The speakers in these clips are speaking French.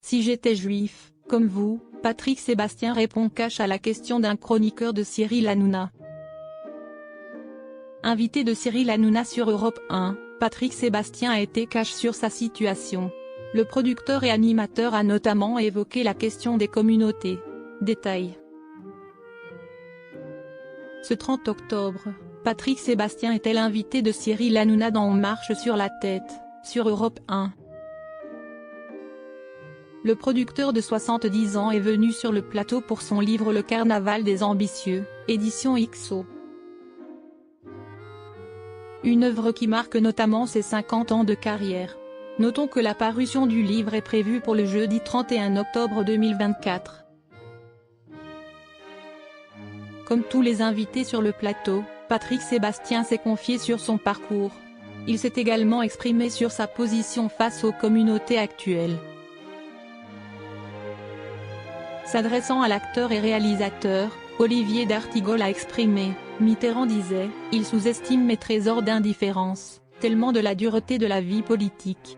Si j'étais juif, comme vous, Patrick Sébastien répond cash à la question d'un chroniqueur de Cyril Hanouna. Invité de Cyril Hanouna sur Europe 1, Patrick Sébastien a été cash sur sa situation. Le producteur et animateur a notamment évoqué la question des communautés. Détail. Ce 30 octobre, Patrick Sébastien était l'invité de Cyril Hanouna dans On marche sur la tête, sur Europe 1. Le producteur de 70 ans est venu sur le plateau pour son livre Le Carnaval des ambitieux, édition XO. Une œuvre qui marque notamment ses 50 ans de carrière. Notons que la parution du livre est prévue pour le jeudi 31 octobre 2024. Comme tous les invités sur le plateau, Patrick Sébastien s'est confié sur son parcours. Il s'est également exprimé sur sa position face aux communautés actuelles. S'adressant à l'acteur et réalisateur, Olivier d'Artigol a exprimé « Mitterrand disait, il sous-estime mes trésors d'indifférence, tellement de la dureté de la vie politique.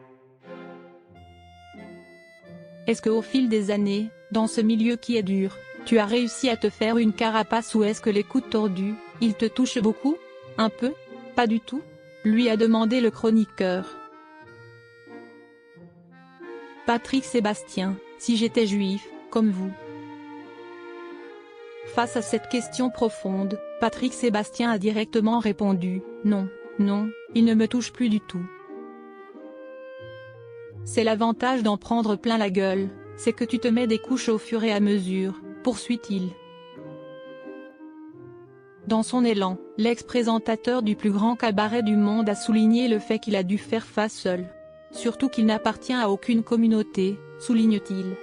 Est-ce qu'au fil des années, dans ce milieu qui est dur, tu as réussi à te faire une carapace ou est-ce que les coups tordus, ils te touchent beaucoup? Un peu? Pas du tout ?» lui a demandé le chroniqueur. Patrick Sébastien, si j'étais juif, comme vous. Face à cette question profonde, Patrick Sébastien a directement répondu « Non, non, il ne me touche plus du tout. C'est l'avantage d'en prendre plein la gueule, c'est que tu te mets des couches au fur et à mesure », poursuit-il. Dans son élan, l'ex-présentateur du plus grand cabaret du monde a souligné le fait qu'il a dû faire face seul. Surtout qu'il n'appartient à aucune communauté, souligne-t-il.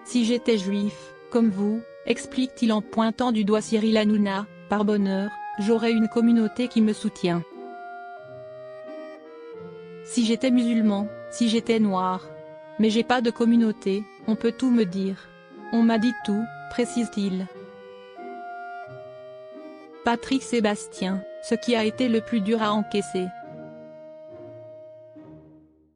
Si j'étais juif, comme vous, explique-t-il en pointant du doigt Cyril Hanouna, par bonheur, j'aurais une communauté qui me soutient. Si j'étais musulman, si j'étais noir. Mais j'ai pas de communauté, on peut tout me dire. On m'a dit tout, précise-t-il. Patrick Sébastien, ce qui a été le plus dur à encaisser.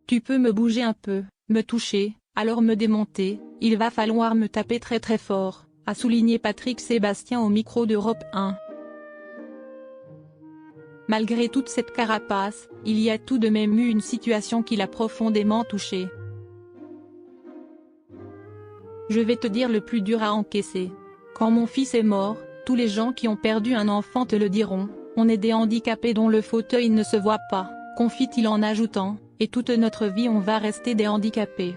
Tu peux me bouger un peu, me toucher, alors me démonter, il va falloir me taper très très fort, a souligné Patrick Sébastien au micro d'Europe 1. Malgré toute cette carapace, il y a tout de même eu une situation qui l'a profondément touché. Je vais te dire le plus dur à encaisser. Quand mon fils est mort, tous les gens qui ont perdu un enfant te le diront, on est des handicapés dont le fauteuil ne se voit pas, confie-t-il en ajoutant, et toute notre vie on va rester des handicapés.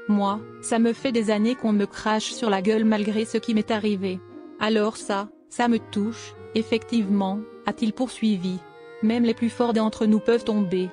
Moi, ça me fait des années qu'on me crache sur la gueule malgré ce qui m'est arrivé. Alors ça me touche, effectivement, a-t-il poursuivi. Même les plus forts d'entre nous peuvent tomber.